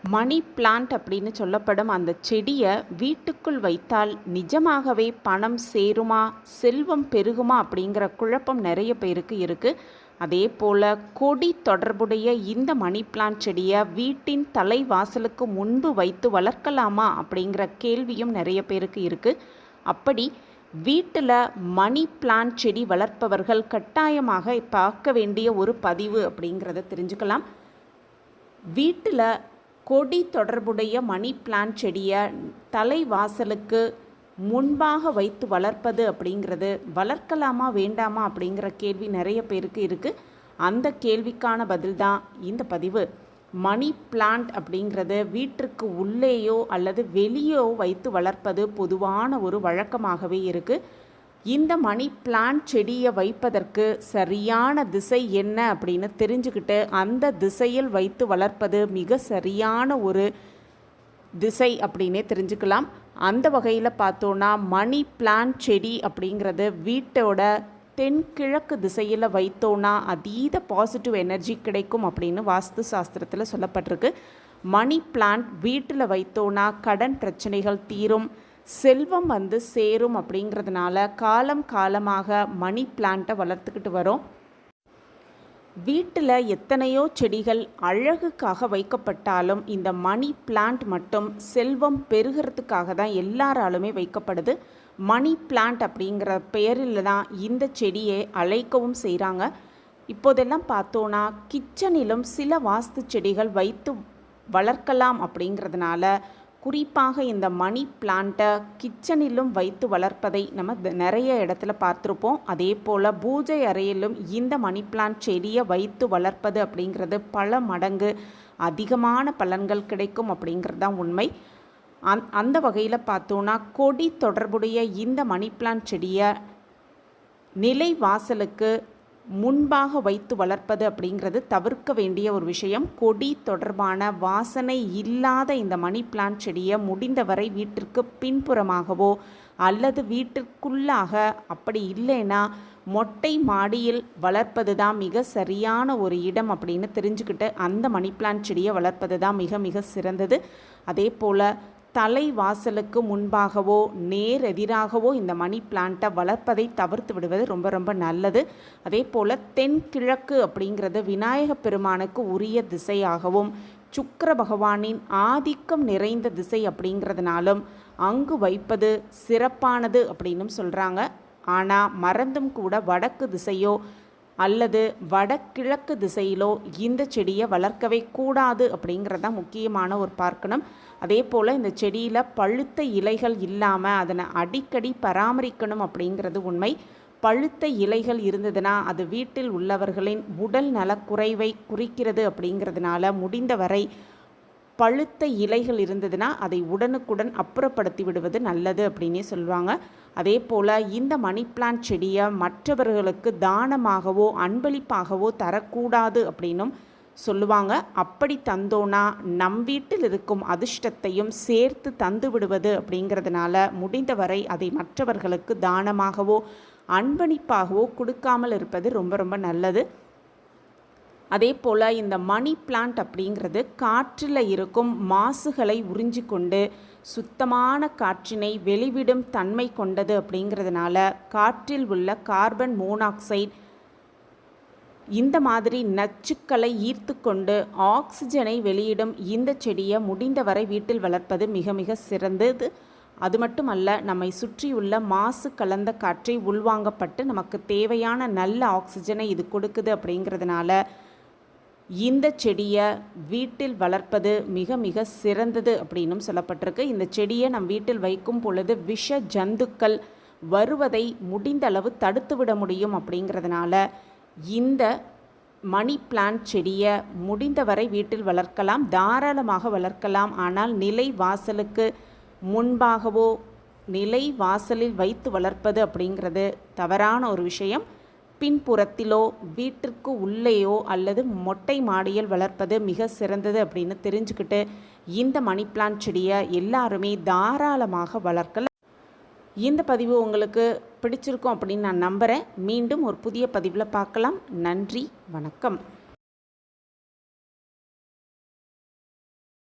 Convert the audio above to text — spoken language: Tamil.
மணி பிளான்ட் அப்படின்னு சொல்லப்படும் அந்த செடியை வீட்டுக்குள் வைத்தால் நிஜமாகவே பணம் சேருமா, செல்வம் பெருகுமா அப்படிங்கிற குழப்பம் நிறைய பேருக்கு இருக்குது. அதே போல் கொடி தொடர்புடைய இந்த மணி பிளான்ட் செடியை வீட்டின் தலைவாசலுக்கு முன்பு வைத்து வளர்க்கலாமா அப்படிங்கிற கேள்வியும் நிறைய பேருக்கு இருக்குது. அப்படி வீட்டில் மணி பிளான்ட் செடி வளர்ப்பவர்கள் கட்டாயமாக பார்க்க வேண்டிய ஒரு பதிவு அப்படிங்கிறத தெரிஞ்சுக்கலாம். வீட்டில் கொடி தொடர்புடைய மணி பிளான்ட் செடியை தலைவாசலுக்கு முன்பாக வைத்து வளர்ப்பது அப்படிங்கிறது வளர்க்கலாமா வேண்டாமா அப்படிங்கிற கேள்வி நிறைய பேருக்கு இருக்குது. அந்த கேள்விக்கான பதில் தான் இந்த பதிவு. மணி பிளான்ட் அப்படிங்கிறது வீட்டிற்கு உள்ளேயோ அல்லது வெளியோ வைத்து வளர்ப்பது பொதுவான ஒரு வழக்கமாகவே இருக்குது. இந்த மணி பிளான்ட் செடியை வைப்பதற்கு சரியான திசை என்ன அப்படின்னு தெரிஞ்சுக்கிட்டு அந்த திசையில் வைத்து வளர்ப்பது மிக சரியான ஒரு திசை அப்படின்னே தெரிஞ்சுக்கலாம். அந்த வகையில் பார்த்தோன்னா மணி பிளான்ட் செடி அப்படிங்கிறது வீட்டோட தென்கிழக்கு திசையில் வைத்தோன்னா அதீத பாசிட்டிவ் எனர்ஜி கிடைக்கும் அப்படின்னு வாஸ்து சாஸ்திரத்தில் சொல்லப்பட்டிருக்கு. மணி பிளான்ட் வீட்டில் வைத்தோன்னா கடன் பிரச்சனைகள் தீரும், செல்வம் சேரும் அப்படிங்கிறதுனால காலம் காலமாக மணி பிளான்ட்டை வளர்த்துக்கிட்டு வரோம். வீட்டில் எத்தனையோ செடிகள் அழகுக்காக வைக்கப்பட்டாலும் இந்த மணி பிளான்ட் மட்டும் செல்வம் பெருகிறதுக்காக தான் எல்லாராலுமே வைக்கப்படுது. மணி பிளான்ட் அப்படிங்கிற பெயரில் தான் இந்த செடியை அழைக்கவும் செய்கிறாங்க. இப்போதெல்லாம் பார்த்தோன்னா கிச்சனிலும் சில வாஸ்து செடிகள் வைத்து வளர்க்கலாம் அப்படிங்கிறதுனால குறிப்பாக இந்த மணி பிளான்ட்டை கிச்சனிலும் வைத்து வளர்ப்பதை நம்ம நிறைய இடத்துல பார்த்துருப்போம். அதே போல் பூஜை அறையிலும் இந்த மணி பிளான்ட் செடியை வைத்து வளர்ப்பது அப்படிங்கிறது பல மடங்கு அதிகமான பலன்கள் கிடைக்கும் அப்படிங்கிறது தான் உண்மை. அந்த வகையில் பார்த்தோன்னா கொடி தொடர்புடைய இந்த மணி பிளான்ட் செடியை நிலை வாசலுக்கு முன்பாக வைத்து வளர்ப்பது அப்படிங்கிறது தவிர்க்க வேண்டிய ஒரு விஷயம். கொடி தொடர்பான வாசனை இல்லாத இந்த மணி பிளான்ட் செடியை முடிந்தவரை வீட்டிற்கு பின்புறமாகவோ அல்லது வீட்டிற்குள்ளாக, அப்படி இல்லைன்னா மொட்டை மாடியில் வளர்ப்பது தான் மிக சரியான ஒரு இடம் அப்படின்னு தெரிஞ்சுக்கிட்டு அந்த மணி பிளான்ட் செடியை வளர்ப்பது தான் மிக மிக சிறந்தது. அதே போல் தலைவாசலுக்கு முன்பாகவோ நேர் எதிராகவோ இந்த மணி பிளான்ட்டை வளர்ப்பதை தவிர்த்து விடுவது ரொம்ப ரொம்ப நல்லது. அதே போல் தென்கிழக்கு அப்படிங்கிறது விநாயக பெருமானுக்கு உரிய திசையாகவும் சுக்கிர பகவானின் ஆதிக்கம் நிறைந்த திசை அப்படிங்கிறதுனாலும் அங்கு வைப்பது சிறப்பானது அப்படின்னும் சொல்கிறாங்க. ஆனால் மறந்தும் கூட வடக்கு திசையோ அல்லது வடகிழக்கு திசையிலோ இந்த செடியை வளர்க்கவே கூடாது அப்படிங்கிறதான் முக்கியமான ஒரு பார்க்கணும். அதே போல் இந்த செடியில் பழுத்த இலைகள் இல்லாமல் அதனை அடிக்கடி பராமரிக்கணும் அப்படிங்கிறது உண்மை. பழுத்த இலைகள் இருந்ததுன்னா அது வீட்டில் உள்ளவர்களின் உடல் நலக்குறைவை குறிக்கிறது அப்படிங்கிறதுனால முடிந்தவரை பழுத்த இலைகள் இருந்ததுன்னா அதை உடனுக்குடன் அப்புறப்படுத்தி விடுவது நல்லது அப்படின்னே சொல்லுவாங்க. அதே போல் இந்த மணி பிளான்ட் செடியை மற்றவர்களுக்கு தானமாகவோ அன்பளிப்பாகவோ தரக்கூடாது அப்படின்னும் சொல்லுவாங்க. அப்படி தந்தோன்னா நம் வீட்டில் இருக்கும் அதிர்ஷ்டத்தையும் சேர்த்து தந்து விடுவது அப்படிங்கிறதுனால முடிந்தவரை அதை மற்றவர்களுக்கு தானமாகவோ அன்பளிப்பாகவோ கொடுக்காமல் இருப்பது ரொம்ப ரொம்ப நல்லது. அதே போல் இந்த மணி பிளான்ட் அப்படிங்கிறது காற்றில் இருக்கும் மாசுகளை உறிஞ்சி கொண்டு சுத்தமான காற்றினை வெளிவிடும் தன்மை கொண்டது அப்படிங்கிறதுனால காற்றில் உள்ள கார்பன் மோனாக்சைடு இந்த மாதிரி நச்சுக்களை ஈர்த்து கொண்டு ஆக்சிஜனை வெளியிடும் இந்த செடியை முடிந்தவரை வீட்டில் வளர்ப்பது மிக மிக சிறந்தது. அது மட்டுமல்ல, நம்மை சுற்றியுள்ள மாசு கலந்த காற்றை உள்வாங்கப்பட்டு நமக்கு தேவையான நல்ல ஆக்சிஜனை இது கொடுக்குது அப்படிங்கிறதுனால இந்த செடியை வீட்டில் வளர்ப்பது மிக மிக சிறந்தது அப்படின்னும் சொல்லப்பட்டிருக்கு. இந்த செடியை நம் வீட்டில் வைக்கும் பொழுது விஷ ஜந்துக்கள் வருவதை முடிந்த அளவு தடுத்து விட முடியும் அப்படிங்கிறதுனால இந்த மணி பிளான்ட் செடியை முடிந்தவரை வீட்டில் வளர்க்கலாம், தாராளமாக வளர்க்கலாம். ஆனால் நிலை வாசலுக்கு முன்பாகவோ நிலை வாசலில் வைத்து வளர்ப்பது அப்படிங்கிறது தவறான ஒரு விஷயம். பின்புறத்திலோ வீட்டிற்கு உள்ளேயோ அல்லது மொட்டை மாடியில் வளர்ப்பது மிக சிறந்தது அப்படின்னு தெரிஞ்சுக்கிட்டு இந்த மணி பிளான்ட் செடியை எல்லாருமே தாராளமாக வளர்க்கலாம். இந்த பதிவு உங்களுக்கு பிடிச்சிருக்கும் அப்படின்னு நான் நம்புகிறேன். மீண்டும் ஒரு புதிய பதிவில் பார்க்கலாம். நன்றி, வணக்கம்.